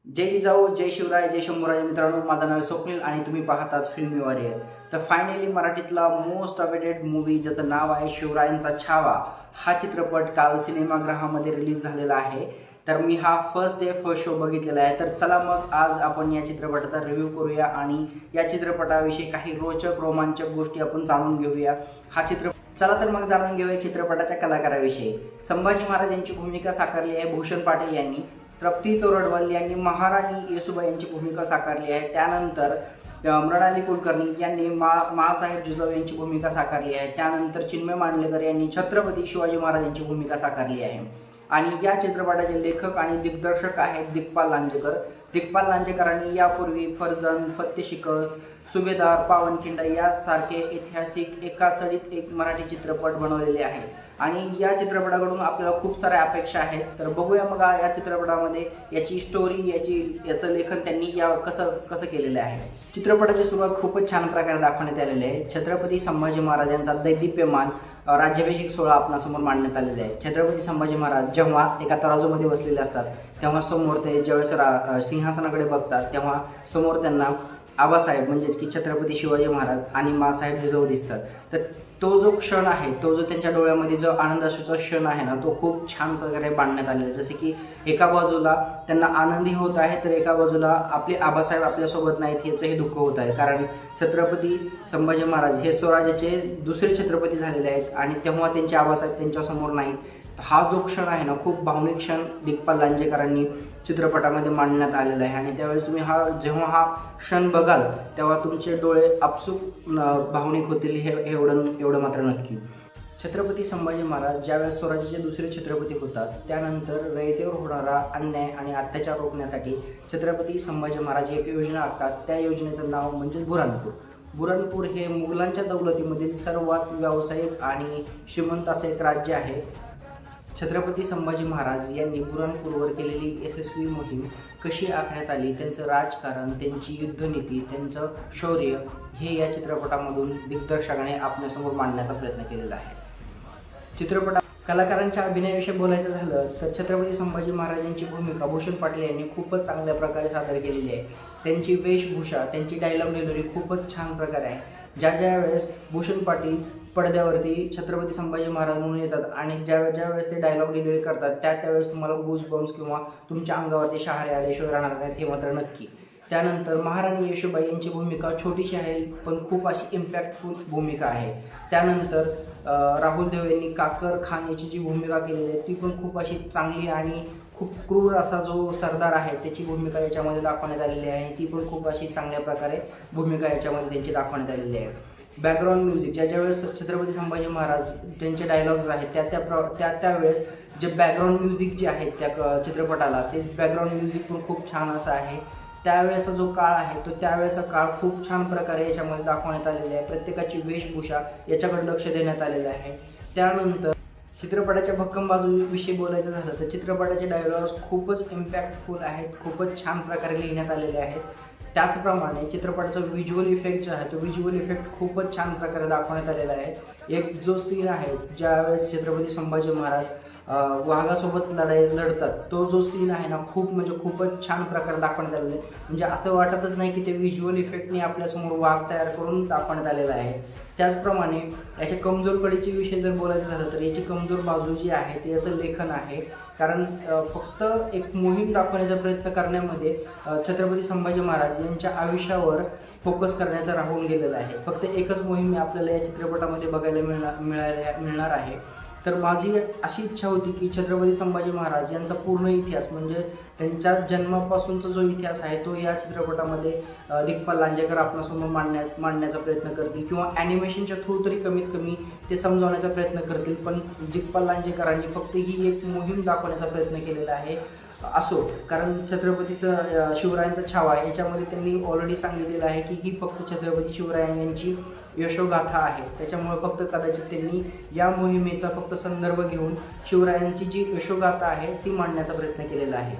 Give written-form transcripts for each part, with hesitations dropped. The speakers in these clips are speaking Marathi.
जय जिजाऊ, जय शिवराय, जय शंभूराज. मित्रांनो, माझं नाव आहे स्वप्नील आणि तुम्ही पाहतात फिल्मी वॉरियर. तर फायनली मराठीतला मोस्ट अवेटेड मूवी ज्याचं नाव आहे शिवरायांचा छावा, हा चित्रपट काल सिनेमागृहामध्ये रिलीज झालेला आहे. तर मी हा फर्स्ट डे फर्स्ट शो बघितलेला आहे. तर चला मग आज आपण या चित्रपटाचा रिव्ह्यू करूया आणि या चित्रपटाविषयी काही रोचक रोमांचक गोष्टी आपण जाणून घेऊया. चला तर मग जाणून घेऊया चित्रपटाच्या कलाकाराविषयी. संभाजी महाराज यांची भूमिका साकारली आहे भूषण पाटील यांनी. तृप्ती तोरडमल यांनी महाराणी येसुबाई यांची भूमिका साकारली आहे. त्यानंतर मृणाली कुलकर्णी यांनी माँसाहेब जिजाऊ यांची भूमिका साकारली आहे. त्यानंतर चिन्मय मांडलेकर यांनी छत्रपती शिवाजी महाराज यांची भूमिका साकारली आहे. आणि या चित्रपटाचे लेखक आणि दिग्दर्शक आहेत दिग्पाल लांजेकर. दिग्पाल लांजेकरांनी यापूर्वी फर्जंद, फत्ते शिकस्त, सुभेदार, पावनखिंड यासारखे ऐतिहासिक एका चढीत एक मराठी चित्रपट बनवलेले आहेत. आणि या चित्रपटाकडून आपल्याला खूप साऱ्या अपेक्षा आहेत. तर बघूया मग या चित्रपटामध्ये याची स्टोरी, याचं लेखन त्यांनी कसं केलेलं आहे. चित्रपटाची सुरुवात खूपच छान प्रकारे दाखवण्यात आलेली आहे. छत्रपती संभाजी महाराजांचा दैदिप्यमान राज्याभिषेक सोहळा आपणासमोर मांडण्यात आलेला आहे. छत्रपती संभाजी महाराज जेव्हा एका तराजूमध्ये बसलेले असतात तेव्हा समोर ते ज्यावेळेस सिंहासनाकडे बघतात तेव्हा समोर त्यांना आबासाहेब म्हणजेच की छत्रपती शिवाजी महाराज आणि माँसाहेब जिजाऊ दिसतात. तर तो जो क्षण आहे, तो जो त्यांच्या डोळ्यामध्ये जो आनंदाचा क्षण आहे ना, तो खूप छान प्रकारे बांधण्यात आलेला आहे. जसे की एका बाजूला त्यांना आनंदी होत आहे तर एका बाजूला आपले आबासाहेब आपल्यासोबत नाहीत याचंही दुःख होत आहे. कारण छत्रपती संभाजी महाराज हे स्वराज्याचे दुसरे छत्रपती झालेले आहेत आणि तेव्हा त्यांचे आबासाहेब त्यांच्यासमोर नाहीत. हा जो क्षण आहे ना, खूप भावनिक क्षण दिग्पाल लांजेकरांनी चित्रपटामध्ये मांडण्यात आलेला आहे. आणि त्यावेळेस तुम्ही जेव्हा हा क्षण बघाल तेव्हा तुमचे डोळे आपसूक भावनिक होतील, हे एवढं मात्र नक्की. छत्रपती संभाजी महाराज ज्यावेळेस स्वराज्याचे दुसरे छत्रपती होतात त्यानंतर रयतेवर होणारा अन्याय आणि अत्याचार रोखण्यासाठी छत्रपती संभाजी महाराज एक योजना आखतात. त्या योजनेचं नाव म्हणजे बुऱ्हाणपूर. बुऱ्हाणपूर हे मुघलांच्या दौलतीमधील सर्वात व्यावसायिक आणि श्रीमंत असं एक राज्य आहे. छत्रपती संभाजी महाराज यांनी बुऱ्हाणपूरवर केलेली यशस्वी मोहीम कशी आखण्यात आली, त्यांचं राजकारण, त्यांची युद्धनीती, त्यांचं शौर्य हे या चित्रपटामधून दिग्दर्शकाने आपल्यासमोर मांडण्याचा प्रयत्न केलेला आहे. कलाकारांच्या अभिनयाविषयी बोलायचं झालं तर छत्रपती संभाजी महाराजांची भूमिका भूषण पाटील यांनी खूपच चांगल्या प्रकारे सादर केलेली आहे. त्यांची वेशभूषा, त्यांची डायलॉग डिलिव्हरी खूपच छान प्रकारे आहे. ज्या वेळेस भूषण पाटील पडद्यावरती छत्रपती संभाजी महाराज म्हणून येतात आणि ज्यावेळेस ते डायलॉग डिलिव्हरी करतात त्यावेळेस तुम्हाला गूज बम्स किंवा तुमच्या अंगावरती शहारे आल्याशिवाय राहणार नाहीत, हे मात्र नक्की. त्यानंतर महाराणी येशुबाई यांची भूमिका छोटीशी आहे पण खूप अशी इम्पॅक्टफुल भूमिका आहे. त्यानंतर राहुल देव यांनी काकर खान याची जी भूमिका केलेली आहे ती पण खूप अशी चांगली आणि खूप क्रूर असा जो सरदार आहे त्याची भूमिका याच्यामध्ये दाखवण्यात आलेली आहे. ती पण खूप अशी चांगल्या प्रकारे भूमिका याच्यामध्ये त्यांची दाखवण्यात आलेली आहे. बॅकग्राऊंड म्युझिक ज्यावेळेस छत्रपती संभाजी महाराज त्यांचे डायलॉग्स आहेत त्यावेळेस जे बॅकग्राऊंड म्युझिक जे आहेत त्या चित्रपटाला, ते बॅकग्राऊंड म्युझिक पण खूप छान असं आहे. त्यावेळेचा जो काळ आहे तो त्यावेळेचा काळ खूप छान प्रकारे याच्यामध्ये दाखवण्यात आलेला आहे. प्रत्येकाची वेशभूषा याच्याकडे लक्ष देण्यात आलेलं आहे. त्यानंतर चित्रपटाच्या भक्कम बाजूविषयी बोलायचं झालं तर चित्रपटाचे डायलॉग्स खूपच इम्पॅक्टफुल आहेत, खूपच छान प्रकारे लिहिण्यात आलेले आहेत. त्याचप्रमाणे चित्रपटाचा व्हिज्युअल इफेक्ट जो आहे तो व्हिज्युअल इफेक्ट खूपच छान प्रकारे दाखवण्यात आलेला आहे. एक जो सीन आहे ज्यावेळेस छत्रपती संभाजी महाराज वाघासोबत लढतात, तो जो सीन आहे ना, खूपच छान प्रकारे दाखवण्यात आलेला आहे. म्हणजे असं वाटतच नाही की ते व्हिज्युअल इफेक्टने आपल्यासमोर वाघ तयार करून दाखवण्यात आलेला आहे. त्याचप्रमाणे याच्या कमजोर कडीची विषय जर बोलायचं झालं तर याची कमजोर बाजू जी आहे ते याचं लेखन आहे. कारण फक्त एक मोहीम दाखवण्याचा प्रयत्न करण्यामध्ये छत्रपती संभाजी महाराज यांच्या आयुष्यावर फोकस करण्याचा राहून गेलेला आहे. फक्त एकच मोहीम आपल्याला या चित्रपटामध्ये बघायला मिळणार आहे. तर माझी अशी इच्छा होती की छत्रपती संभाजी महाराज यांचा पूर्ण इतिहास म्हणजे त्यांच्या जन्मापासूनचा जो इतिहास आहे तो या चित्रपटामध्ये दिग्पाल लांजेकर आपल्यासमोर मांडण्याचा प्रयत्न करतील किंवा ॲनिमेशनच्या थ्रू तरी कमीत कमी ते समजावण्याचा प्रयत्न करतील. पण दिग्पाल लांजेकरांनी फक्त ही एक मोहीम दाखवण्याचा प्रयत्न केलेला आहे. असो, कारण छत्रपतीचं शिवरायांचा छावा याच्यामध्ये त्यांनी ऑलरेडी सांगितलेलं आहे की ही फक्त छत्रपती शिवराय यांची यशोगाथा आहे. त्याच्यामुळे फक्त कदाचित त्यांनी या मोहिमेचा फक्त संदर्भ घेऊन शिवरायांची जी यशोगाथा आहे ती मांडण्याचा प्रयत्न केलेला आहे.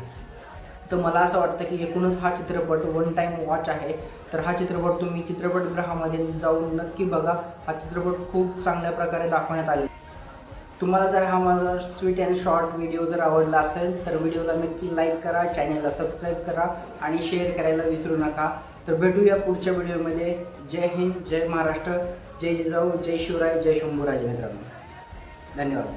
तर मला असं वाटतं की एकूणच हा चित्रपट वन टाईम वॉच आहे. तर हा चित्रपट तुम्ही चित्रपटगृहामध्ये जाऊन नक्की बघा. हा चित्रपट खूप चांगल्या प्रकारे दाखवण्यात आले. तुम्हाला जर हा माझा स्वीट अँड शॉर्ट व्हिडिओ जर आवडला असेल तर व्हिडिओला नक्की लाईक करा, चॅनलला सबस्क्राईब करा आणि शेअर करायला विसरू नका. तर भेटूया पुढच्या व्हिडिओमध्ये. जय हिंद, जय महाराष्ट्र, जय जिजाऊ, जय शिवराय, जय शंभूराज मित्रांनो. धन्यवाद.